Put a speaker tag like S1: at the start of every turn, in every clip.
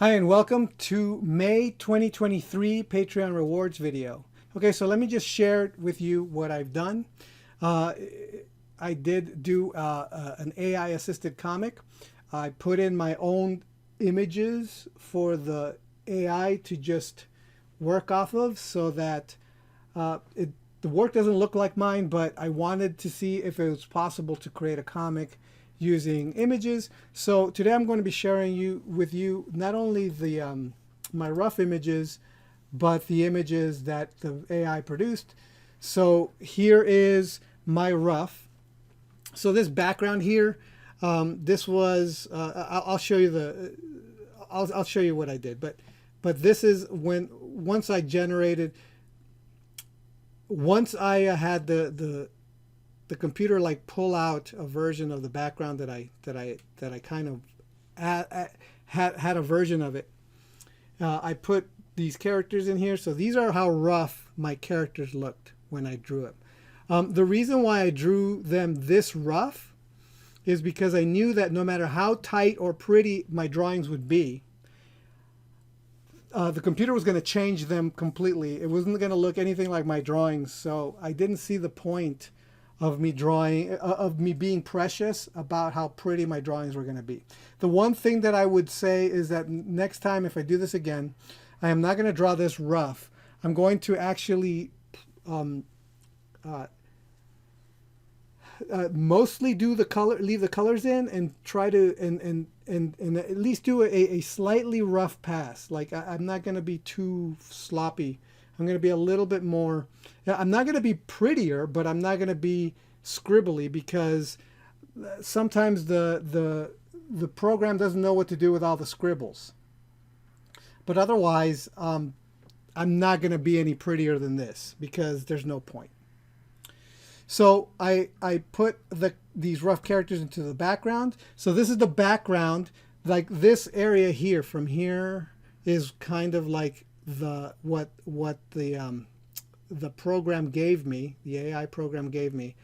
S1: Hi and welcome to May 2023 Patreon rewards video. Okay, so let me just share with you what I've done. Uh, I did do an AI assisted comic. I put in my own images for the AI to just work off of so that the work doesn't look like mine, but I wanted to see if it was possible to create a comic using images. So today I'm going to be sharing with you not only the my rough images, but the images that the AI produced. So here is my rough. So this background here, this was I'll show you I'll show you what I did. But this is once I had the computer like pull out a version of the background that I kind of had a version of it. I put these characters in here. So these are how rough my characters looked when I drew it. The reason why I drew them this rough is because I knew that no matter how tight or pretty my drawings would be, the computer was going to change them completely. It wasn't going to look anything like my drawings. So I didn't see the point of me being precious about how pretty my drawings were going to be. The one thing that I would say is that next time, if I do this again, I am not going to draw this rough. I'm going to actually mostly do leave the colors in, and try to and at least do a slightly rough pass. Like I'm not going to be too sloppy. I'm going to be a little bit more. I'm not going to be prettier, but I'm not going to be scribbly, because sometimes the program doesn't know what to do with all the scribbles. But otherwise, I'm not going to be any prettier than this, because there's no point. So I put these rough characters into the background. So this is the background. Like this area here, from here, is kind of like what the program gave me, the AI program gave me,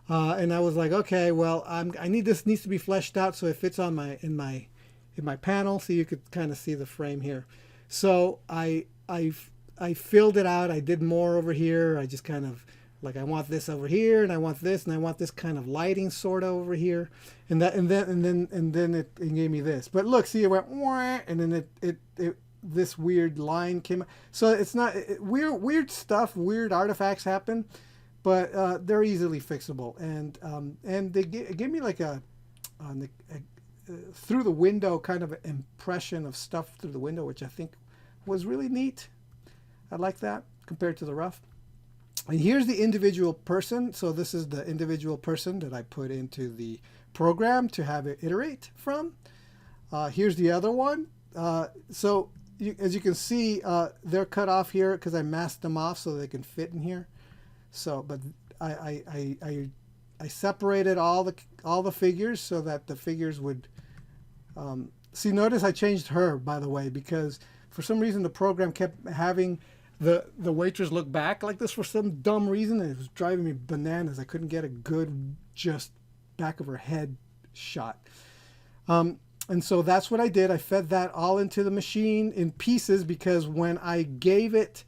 S1: and I was like, okay, well, this needs to be fleshed out so it fits on in my panel, so you could kind of see the frame here. So I filled it out. I did more over here. I just kind of like, I want this over here, and I want this, and I want this kind of lighting sort of over here, and then it gave me this. But look, see, it went wah, and then it this weird line came out. So it's not weird stuff, weird artifacts happen, but they're easily fixable. And they gave me like a through the window kind of impression of stuff through the window, which I think was really neat. I like that compared to the rough. And here's the individual person. So this is the individual person that I put into the program to have it iterate from. Here's the other one. So as you can see, they're cut off here because I masked them off so they can fit in here. So, but I separated all the figures so that the figures would see. Notice I changed her, by the way, because for some reason the program kept having the waitress look back like this for some dumb reason, and it was driving me bananas. I couldn't get a good just back of her head shot. And so that's what I did. I fed that all into the machine in pieces, because when I gave it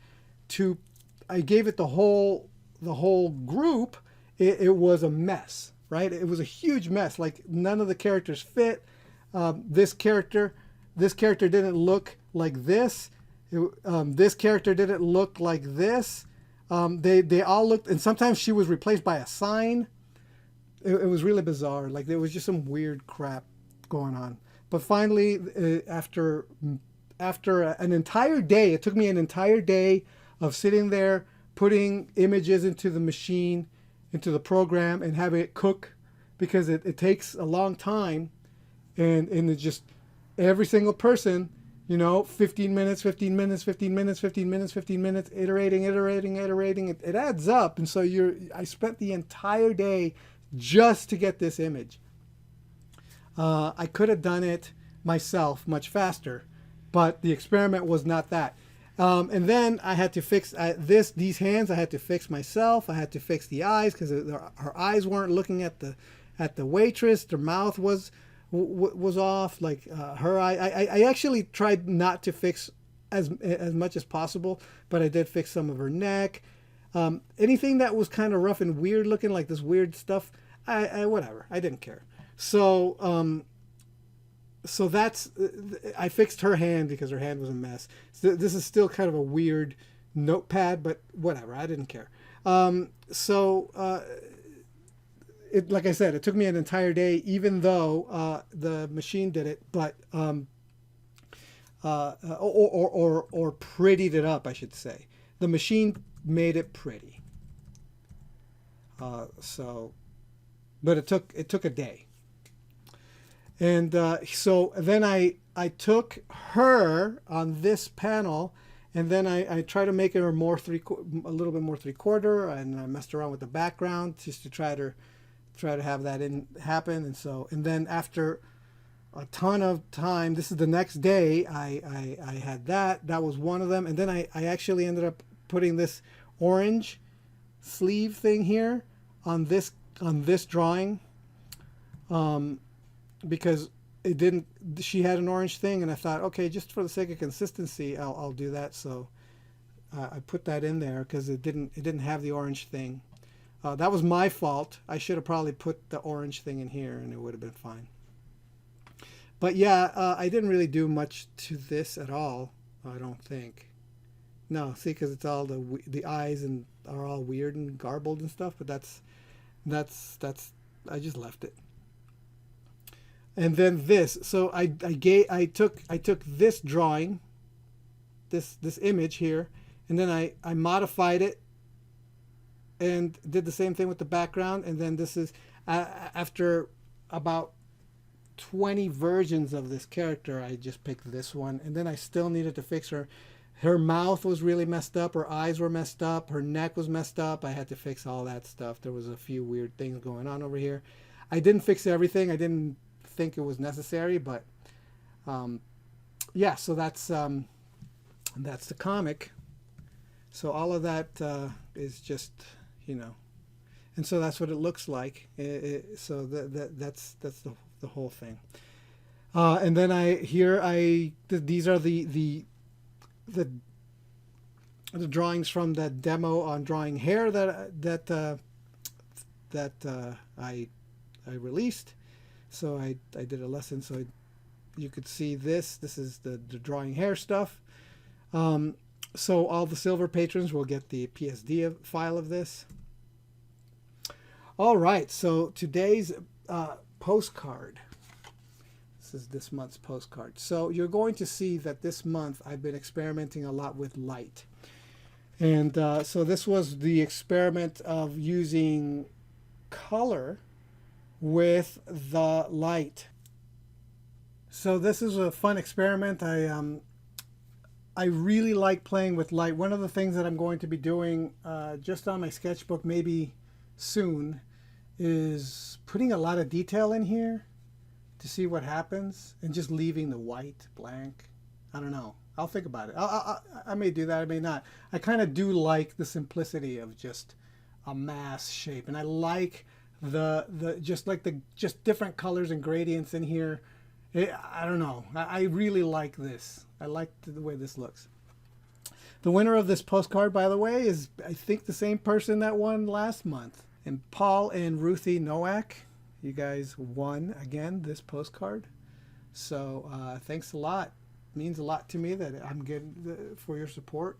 S1: the whole group, it was a mess, right? It was a huge mess. Like none of the characters fit. This character didn't look like this. This character didn't look like this. They all looked, and sometimes she was replaced by a sign. It was really bizarre. Like there was just some weird crap going on. But finally, after an entire day, it took me an entire day of sitting there, putting images into the machine, into the program, and having it cook, because it takes a long time, and it just, every single person, 15 minutes, 15 minutes, 15 minutes, 15 minutes, 15 minutes, iterating. It adds up. And so I spent the entire day just to get this image. I could have done it myself much faster, but the experiment was not that. And then I had to fix these hands. I had to fix myself. I had to fix the eyes, because her eyes weren't looking at the waitress. Their mouth was was off, like her eye. I actually tried not to fix as much as possible, but I did fix some of her neck. Anything that was kind of rough and weird looking, like this weird stuff, I whatever. I didn't care. So so that's I fixed her hand because her hand was a mess. So this is still kind of a weird notepad, but whatever. I didn't care. It, like I said, it took me an entire day, even though the machine did it, but or prettied it up, I should say. The machine made it pretty. So, but it took a day. And so then I took her on this panel, and then I try to make her more a little bit more 3/4, and I messed around with the background just to try to have that happen. And then after a ton of time, this is the next day, I had that was one of them. And then I actually ended up putting this orange sleeve thing here on this drawing, because it didn't, she had an orange thing, and I thought, okay, just for the sake of consistency, I'll do that. So I put that in there because it didn't have the orange thing. That was my fault. I should have probably put the orange thing in here and it would have been fine. But yeah, I didn't really do much to this at all, I don't think. No, see, because it's all the eyes and are all weird and garbled and stuff, but that's I just left it. And then this, so I took this drawing, this image here, and then I modified it and did the same thing with the background. And then this is after about 20 versions of this character, I just picked this one. And then I still needed to fix her. Her mouth was really messed up, her eyes were messed up, her neck was messed up. I had to fix all that stuff. There was a few weird things going on over here. I didn't fix everything. I didn't think it was necessary, but yeah, so that's the comic. So all of that is just, and so that's what it looks like. So that's the whole thing. And then these are the drawings from that demo on drawing hair that I released. So I did a lesson, so you could see this. This is the drawing hair stuff. So all the silver patrons will get the PSD file of this. All right, so today's postcard. This is this month's postcard. So you're going to see that this month I've been experimenting a lot with light. And so this was the experiment of using color with the light. So this is a fun experiment. I really like playing with light. One of the things that I'm going to be doing just on my sketchbook maybe soon is putting a lot of detail in here to see what happens and just leaving the white blank. I don't know. I'll think about it. I may do that. I may not. I kind of do like the simplicity of just a mass shape, and I like the just different colors and gradients in here. I don't know. I really like this. I like the way this looks. The winner of this postcard, by the way, is I think the same person that won last month. And Paul and Ruthie Nowak, you guys won again this postcard. So thanks a lot. It means a lot to me that I'm getting for your support.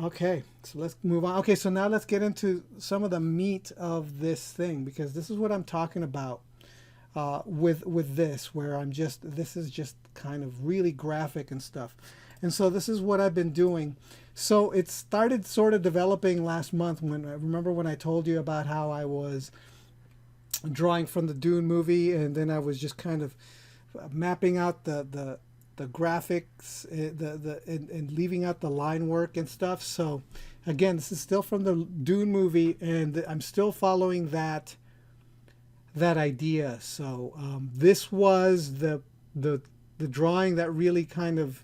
S1: Okay, so let's move on. Okay, so now let's get into some of the meat of this thing, because this is what I'm talking about with this, where this is just kind of really graphic and stuff. And so this is what I've been doing. So it started sort of developing last month remember when I told you about how I was drawing from the Dune movie, and then I was just kind of mapping out the graphics, and leaving out the line work and stuff. So again, this is still from the Dune movie, and I'm still following that idea. So this was the drawing that really kind of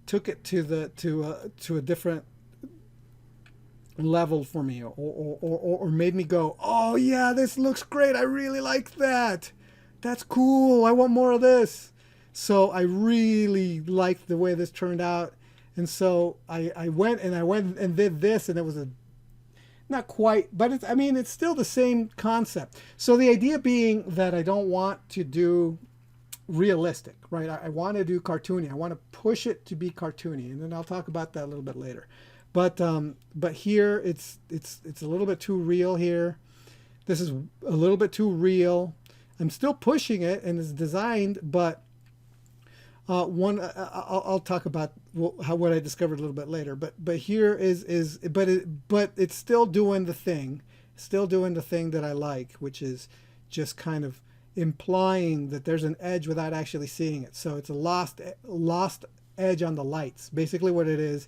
S1: took it to a different level for me, or made me go, oh yeah, this looks great, I really like that. that's cool. I want more of this. So I really liked the way this turned out. And so I went and did this, and it was a not quite, but it's, I mean, it's still the same concept. So the idea being that I don't want to do realistic, right? I want to do cartoony. I want to push it to be cartoony, and then I'll talk about that a little bit later. But here it's a little bit too real here. This is a little bit too real. I'm still pushing it, and it's designed, but I'll talk about what I discovered a little bit later. But here but it's still doing the thing, that I like, which is just kind of implying that there's an edge without actually seeing it. So it's a lost edge on the lights. Basically, what it is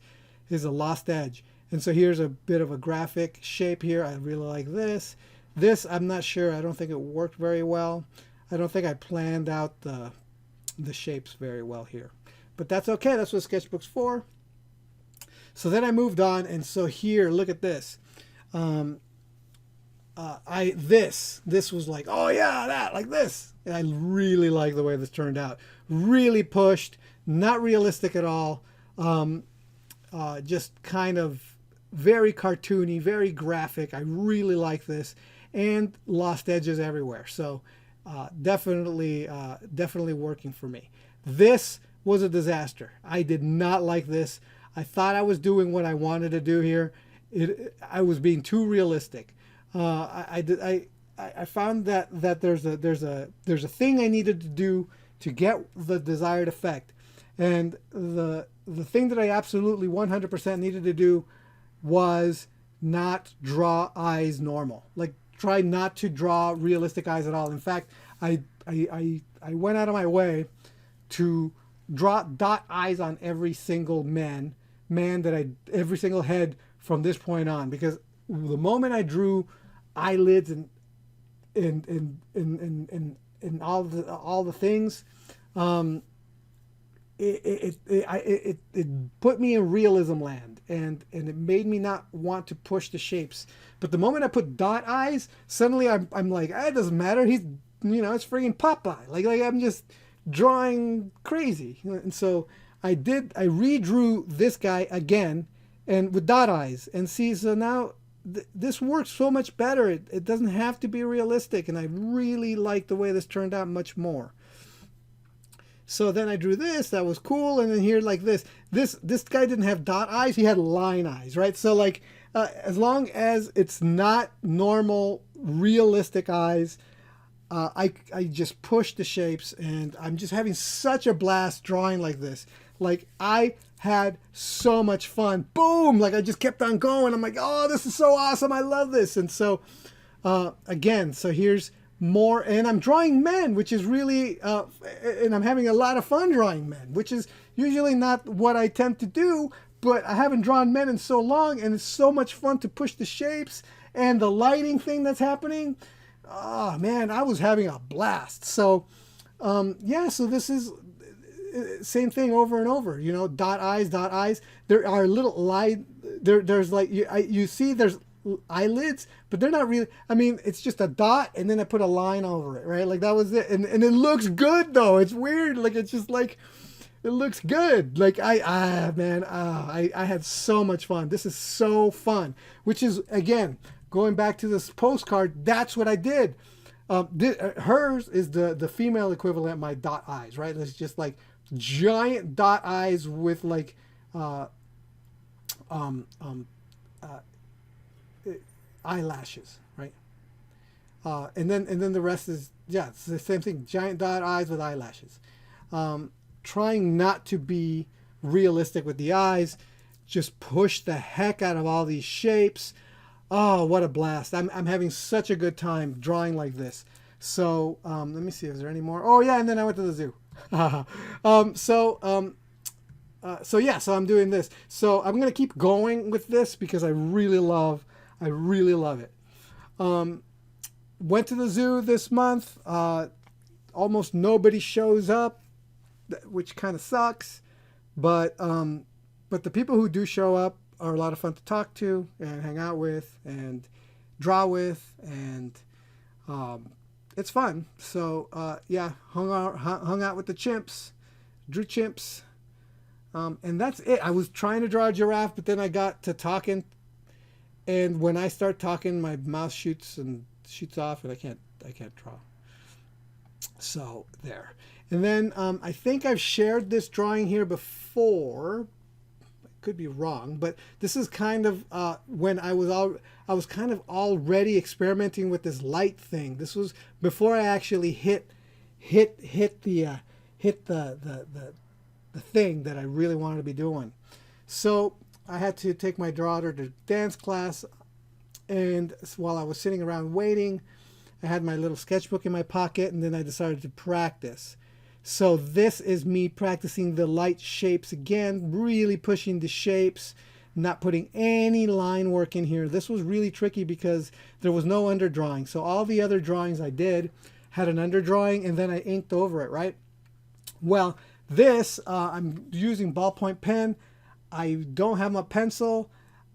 S1: a lost edge. And so here's a bit of a graphic shape here. I really like this. This, I'm not sure. I don't think it worked very well. I don't think I planned out the shapes very well here. But that's okay. That's what Sketchbook's for. So then I moved on. And so here, look at this. This was like, oh yeah, that, like this. And I really like the way this turned out. Really pushed. Not realistic at all. Just kind of very cartoony, very graphic. I really like this, and lost edges everywhere. So definitely working for me. This was a disaster. I did not like this. I thought I was doing what I wanted to do here. I was being too realistic. I found that there's a thing I needed to do to get the desired effect, and the thing that I absolutely 100% needed to do was not draw eyes normal. Like, try not to draw realistic eyes at all. In fact, I went out of my way to draw dot eyes on every single every single head from this point on, because the moment I drew eyelids and all the things, it put me in realism land, and it made me not want to push the shapes. But the moment I put dot eyes, suddenly I'm like, it doesn't matter. He's, it's friggin' Popeye. Like I'm just drawing crazy. And so I redrew this guy again, and with dot eyes, and see, so now this works so much better. It doesn't have to be realistic, and I really like the way this turned out much more. So then I drew this, that was cool, and then here, like this guy didn't have dot eyes, he had line eyes, right? So like, as long as it's not normal, realistic eyes, I just push the shapes, and I'm just having such a blast drawing like this. Like, I had so much fun. Boom! Like, I just kept on going. I'm like, oh, this is so awesome, I love this. And so, again, so here's more, and I'm drawing men, which is really, and I'm having a lot of fun drawing men, which is usually not what I tend to do, but I haven't drawn men in so long, and it's so much fun to push the shapes and the lighting thing that's happening. Oh man, I was having a blast. So yeah, so this is same thing over and over, dot eyes. There are little there's like, you see there's eyelids, but they're not really, I mean, it's just a dot, and then I put a line over it, right? Like, that was it. And it looks good though. It's weird. Like, it's just like, it looks good. Like, I had so much fun. This is so fun, which is, again, going back to this postcard, that's what I did. Hers is the female equivalent of my dot eyes, right? It's just like giant dot eyes with like, eyelashes, right? And then the rest is, yeah, it's the same thing. Giant dot eyes with eyelashes. Trying not to be realistic with the eyes, just push the heck out of all these shapes. Oh, what a blast. I'm having such a good time drawing like this. So let me see, is there any more? Oh yeah, and then I went to the zoo. So yeah, so I'm doing this. So I'm gonna keep going with this because I really love it. Went to the zoo this month. Almost nobody shows up, which kind of sucks. But the people who do show up are a lot of fun to talk to and hang out with and draw with, and it's fun. So yeah, hung out with the chimps, drew chimps, and that's it. I was trying to draw a giraffe, but then I got to talking, and when I start talking, my mouth shoots off, and I can't draw. So there. And then I think I've shared this drawing here before. Could be wrong, but this is kind of when I was kind of already experimenting with this light thing. This was before I actually hit the thing that I really wanted to be doing. So I had to take my daughter to dance class, and while I was sitting around waiting, I had my little sketchbook in my pocket, and then I decided to practice. So this is me practicing the light shapes again, really pushing the shapes, not putting any line work in here. This was really tricky because there was no underdrawing. So all the other drawings I did had an underdrawing, and then I inked over it, right? Well, this, I'm using ballpoint pen. I don't have my pencil.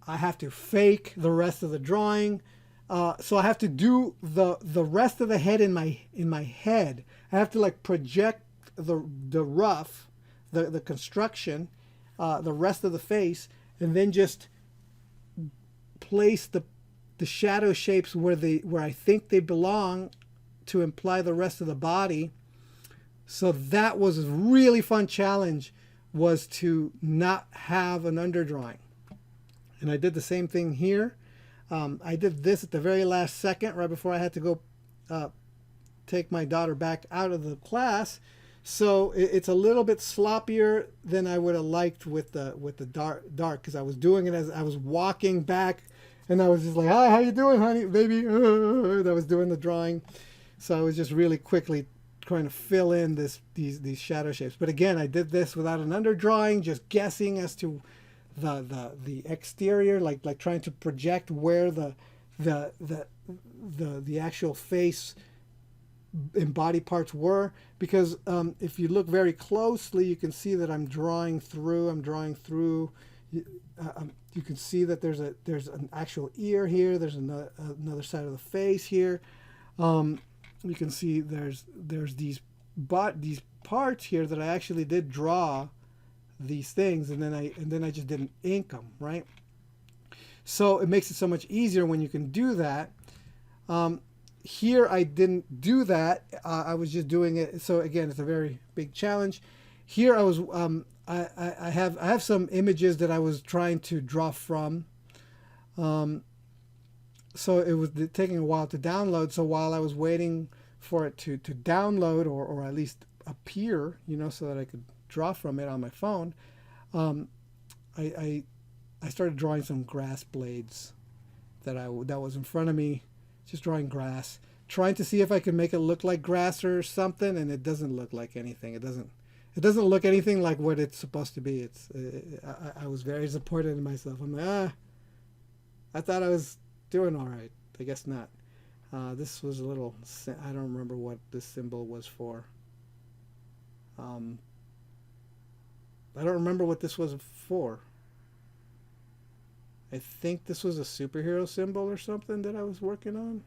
S1: I have to fake the rest of the drawing. So I have to do the rest of the head in my head. I have to like project the rough, the construction, the rest of the face, and then just place the shadow shapes where I think they belong to imply the rest of the body. So that was a really fun challenge, was to not have an underdrawing. And I did the same thing here. I did this at the very last second, right before I had to go take my daughter back out of the class. So it's a little bit sloppier than I would have liked with the dark, because I was doing it as I was walking back, and I was just like, "Hi, how you doing, honey, baby?" And I was doing the drawing, so I was just really quickly trying to fill in these shadow shapes. But again, I did this without an underdrawing, just guessing as to the exterior, like trying to project where the actual face and body parts were, because if you look very closely, you can see that I'm drawing through. You can see that there's an actual ear here. There's another side of the face here. You can see there's these parts here that I actually did draw these things, and then I just didn't ink them, right? So it makes it so much easier when you can do that. Here I didn't do that. I was just doing it. So again, it's a very big challenge. Here I was. I have some images that I was trying to draw from. So it was taking a while to download. So while I was waiting for it to download or at least appear, so that I could draw from it on my phone, I started drawing some grass blades that was in front of me. Just drawing grass, trying to see if I could make it look like grass or something, and it doesn't look like anything. It doesn't look anything like what it's supposed to be. I was very disappointed in myself. I'm like, I thought I was doing all right. I guess not. This was a little, I don't remember what this symbol was for. I don't remember what this was for. I think this was a superhero symbol or something that I was working on.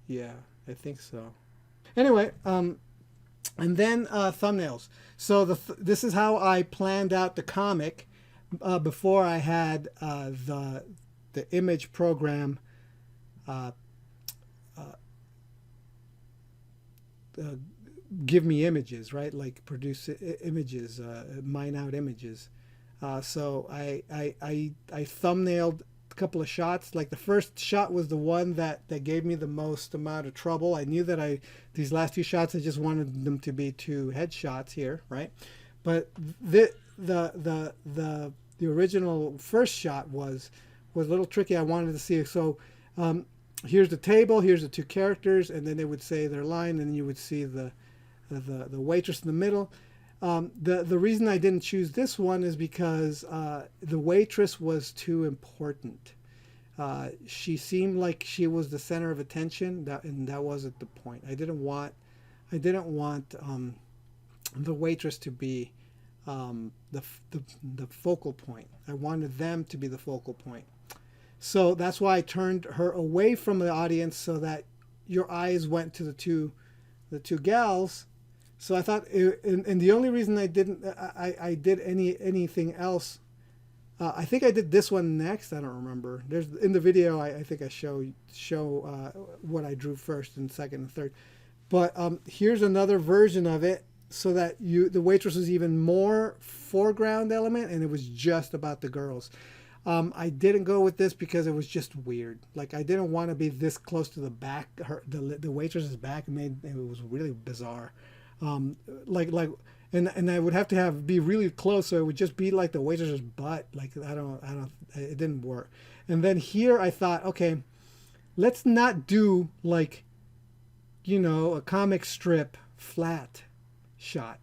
S1: Yeah, I think so. Anyway, and then thumbnails. So this is how I planned out the comic before I had the image program give me images, right? Like produce images, mine out images. So I thumbnailed a couple of shots. Like the first shot was the one that gave me the most amount of trouble. I knew that these last two shots, I just wanted them to be two headshots here, right? But the original first shot was a little tricky. I wanted to see. So here's the table, here's the two characters, and then they would say their line, and then you would see the waitress in the middle. The reason I didn't choose this one is because the waitress was too important. She seemed like she was the center of attention, and that wasn't the point. I didn't want the waitress to be the focal point. I wanted them to be the focal point. So that's why I turned her away from the audience, so that your eyes went to the two gals. So I thought, and the only reason I didn't, I did anything else. I think I did this one next. I don't remember. There's in the video. I think I show what I drew first and second and third. But here's another version of it, so that the waitress was even more foreground element, and it was just about the girls. I didn't go with this because it was just weird. Like, I didn't want to be this close to the back, the waitress's back. It was really bizarre. Like and I would have to be really close, so it would just be like the waitress's butt. Like, it didn't work. And then here I thought, okay, let's not do like, a comic strip flat shot.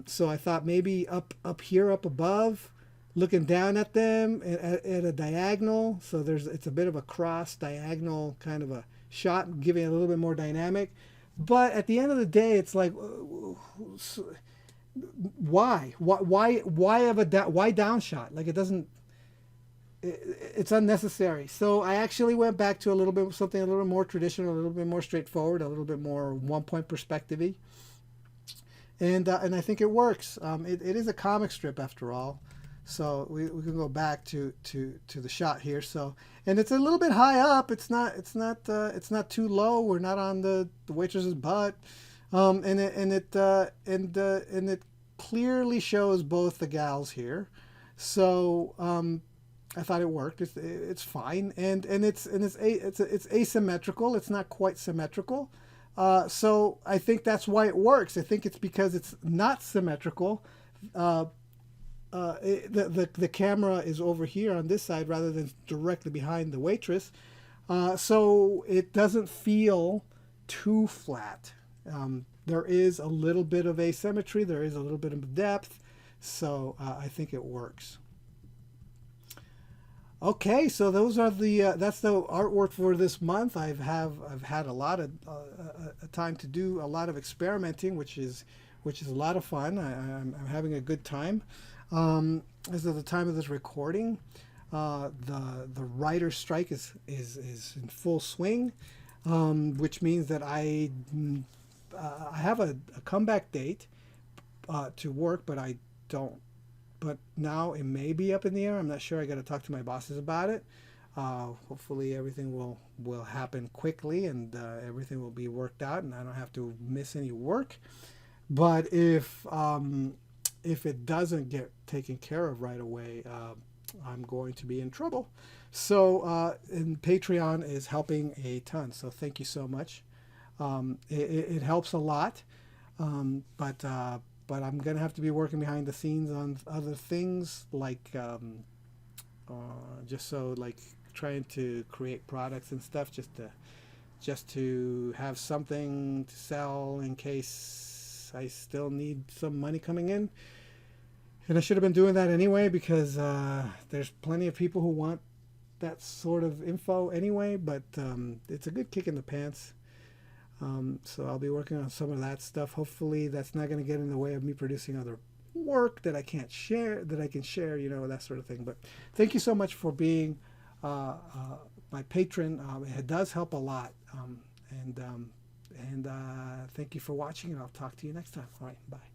S1: So I thought maybe up here, up above, looking down at them at a diagonal. So it's a bit of a cross diagonal kind of a shot, giving it a little bit more dynamic. But at the end of the day, it's like, why down shot? Like, it's unnecessary. So I actually went back to something a little more traditional, a little bit more straightforward, a little bit more 1-point perspective-y. And I think it works. It is a comic strip after all. So we can go back to the shot here. So, and it's a little bit high up. It's not too low. We're not on the waitress's butt. And it clearly shows both the gals here. So I thought it worked. It's fine, and it's asymmetrical. It's not quite symmetrical. So I think that's why it works. I think it's because it's not symmetrical. The camera is over here on this side rather than directly behind the waitress, so it doesn't feel too flat. There is a little bit of asymmetry. There is a little bit of depth, so I think it works. Okay, so those are that's the artwork for this month. I've had a lot of time to do a lot of experimenting, which is a lot of fun. I'm having a good time. As of the time of this recording, the writer's strike is in full swing, which means that I have a comeback date to work, but I don't. But now it may be up in the air. I'm not sure. I got to talk to my bosses about it. Hopefully everything will happen quickly, and everything will be worked out, and I don't have to miss any work. But if it doesn't get taken care of right away, I'm going to be in trouble. So, and Patreon is helping a ton. So thank you so much. It helps a lot. But I'm going to have to be working behind the scenes on other things, like just so, like, trying to create products and stuff, just to have something to sell in case I still need some money coming in. And I should have been doing that anyway, because there's plenty of people who want that sort of info anyway, but it's a good kick in the pants. So I'll be working on some of that stuff. Hopefully that's not going to get in the way of me producing other work that I can share, that sort of thing. But thank you so much for being my patron. It does help a lot. And thank you for watching, and I'll talk to you next time. All right, bye.